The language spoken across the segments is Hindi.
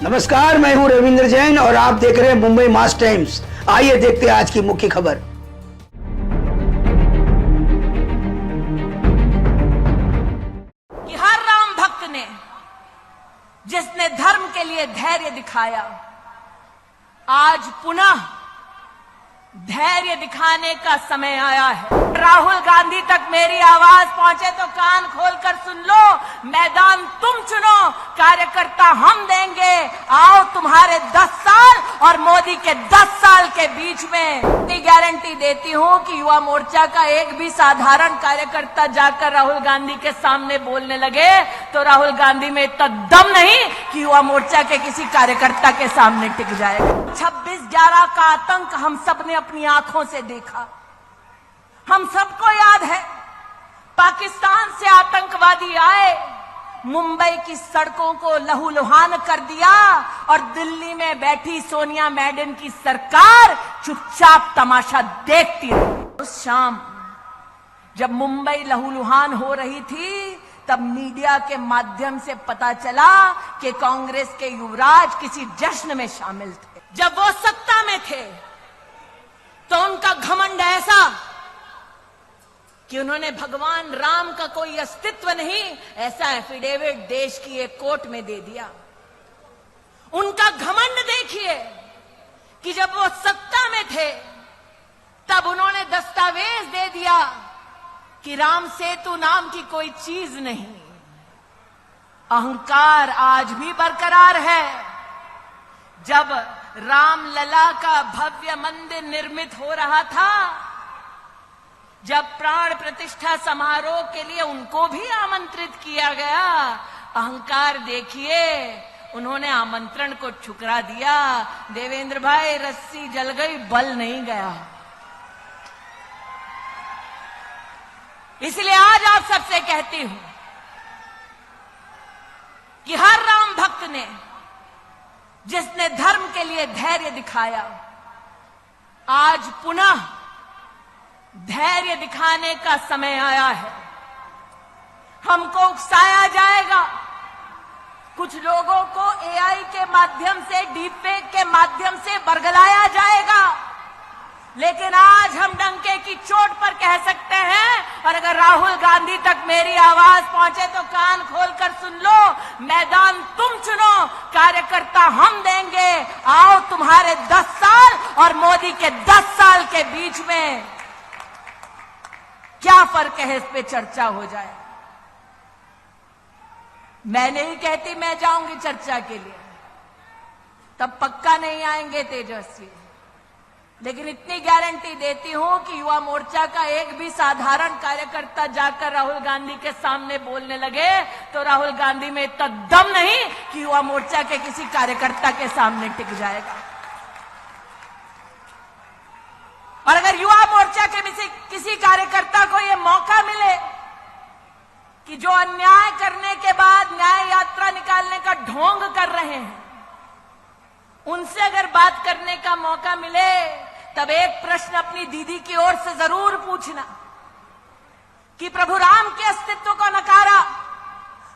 नमस्कार, मैं हूं रविंद्र जैन और आप देख रहे हैं मुंबई मास टाइम्स। आइए देखते हैं आज की मुख्य खबर। कि हर राम भक्त ने जिसने धर्म के लिए धैर्य दिखाया, आज पुनः धैर्य दिखाने का समय आया है। राहुल गांधी तक मेरी आवाज पहुंचे तो कान खोलकर सुन लो। मैदान तुम चुनो, कार्यकर्ता हम देंगे। आओ तुम्हारे 10 साल और मोदी के 10 साल के बीच में इतनी गारंटी देती हूं कि युवा मोर्चा का एक भी साधारण कार्यकर्ता जाकर राहुल गांधी के सामने बोलने लगे तो राहुल गांधी में इतना दम नहीं कि युवा मोर्चा के किसी कार्यकर्ता के सामने टिक जाएगा। 26/11 का आतंक हम सबने अपनी आंखों से देखा। हम सबको याद है, पाकिस्तान से आतंकवादी आए, मुंबई की सड़कों को लहूलुहान कर दिया और दिल्ली में बैठी सोनिया मैडम की सरकार चुपचाप तमाशा देखती रही। उस शाम जब मुंबई लहूलुहान हो रही थी, तब मीडिया के माध्यम से पता चला कि कांग्रेस के युवराज किसी जश्न में शामिल थे। जब वो सत्ता में थे तो उनका घमंड ऐसा कि उन्होंने भगवान राम का कोई अस्तित्व नहीं ऐसा एफिडेविट देश की एक कोर्ट में दे दिया। उनका घमंड देखिए कि जब वो सत्ता में थे तब उन्होंने दस्तावेज दे दिया कि राम सेतु नाम की कोई चीज नहीं। अहंकार आज भी बरकरार है। जब रामलला का भव्य मंदिर निर्मित हो रहा था, जब प्राण प्रतिष्ठा समारोह के लिए उनको भी आमंत्रित किया गया, अहंकार देखिए, उन्होंने आमंत्रण को ठुकरा दिया। देवेंद्र भाई, रस्सी जल गई, बल नहीं गया। इसलिए आज आप सबसे कहती हूं कि हर राम भक्त ने जिसने धर्म के लिए धैर्य दिखाया, आज पुनः धैर्य दिखाने का समय आया है। हमको उकसाया जाएगा, कुछ लोगों को एआई के माध्यम से, डीपफेक के माध्यम से बरगलाया जाएगा, लेकिन आज हम डंके की चोट पर कह सकते हैं। और अगर राहुल गांधी तक मेरी आवाज पहुंचे तो कान खोलकर सुन लो। मैदान तुम चुनो, कार्यकर्ता हम देंगे। आओ तुम्हारे 10 साल और मोदी के 10 साल के बीच में क्या फर्क है, इस पे चर्चा हो जाए। मैं नहीं कहती मैं जाऊंगी चर्चा के लिए, तब पक्का नहीं आएंगे तेजस्वी, लेकिन इतनी गारंटी देती हूं कि युवा मोर्चा का एक भी साधारण कार्यकर्ता जाकर राहुल गांधी के सामने बोलने लगे तो राहुल गांधी में इतना दम नहीं कि युवा मोर्चा के किसी कार्यकर्ता के सामने टिक जाएगा। और अगर युवा मोर्चा के किसी कार्यकर्ता को यह मौका मिले कि जो अन्याय करने के बाद न्याय यात्रा निकालने का ढोंग कर रहे हैं, उनसे अगर बात करने का मौका मिले, तब एक प्रश्न अपनी दीदी की ओर से जरूर पूछना कि प्रभु राम के अस्तित्व को नकारा,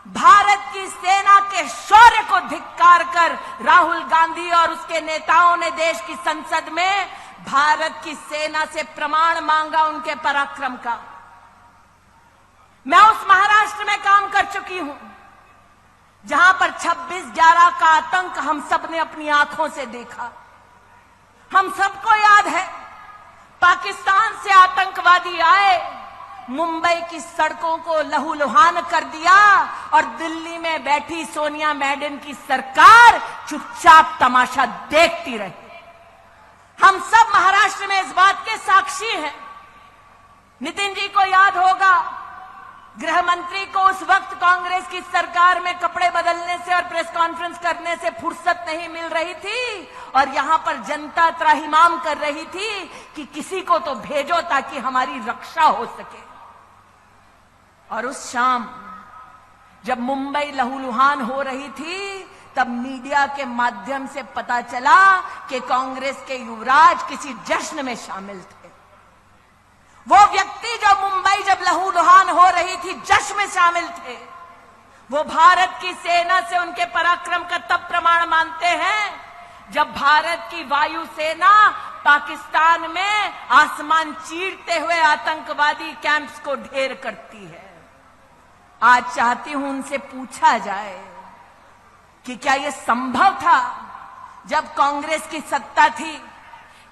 भारत की सेना के शौर्य को धिक्कार कर राहुल गांधी और उसके नेताओं ने देश की संसद में भारत की सेना से प्रमाण मांगा उनके पराक्रम का। मैं उस महाराष्ट्र में काम कर चुकी हूं जहां पर 26/11 का आतंक हम सबने अपनी आंखों से देखा। हम सबको याद है, पाकिस्तान से आतंकवादी आए, मुंबई की सड़कों को लहूलुहान कर दिया और दिल्ली में बैठी सोनिया मैडम की सरकार चुपचाप तमाशा देखती रही। हम सब महाराष्ट्र में इस बात के साक्षी हैं। नितिन जी को याद होगा, गृह मंत्री को उस वक्त कांग्रेस की सरकार में कपड़े बदलने से और प्रेस कॉन्फ्रेंस करने से फुर्सत नहीं मिल रही थी और यहां पर जनता त्राहिमाम कर रही थी कि किसी को तो भेजो ताकि हमारी रक्षा हो सके। और उस शाम जब मुंबई लहूलुहान हो रही थी, तब मीडिया के माध्यम से पता चला कि कांग्रेस के युवराज किसी जश्न में शामिल थे। वो व्यक्ति जो मुंबई जब लहूलुहान हो रही थी जश्न में शामिल थे, वो भारत की सेना से उनके पराक्रम का तब प्रमाण मानते जब भारत की वायुसेना पाकिस्तान में आसमान चीरते हुए आतंकवादी कैंप्स को ढेर करती है। आज चाहती हूं उनसे पूछा जाए कि क्या यह संभव था जब कांग्रेस की सत्ता थी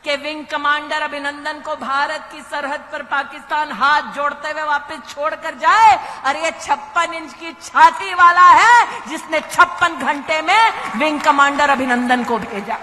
कि विंग कमांडर अभिनंदन को भारत की सरहद पर पाकिस्तान हाथ जोड़ते हुए वापस छोड़कर जाए। और ये 56 इंच की छाती वाला है जिसने 56 घंटे में विंग कमांडर अभिनंदन को भेजा।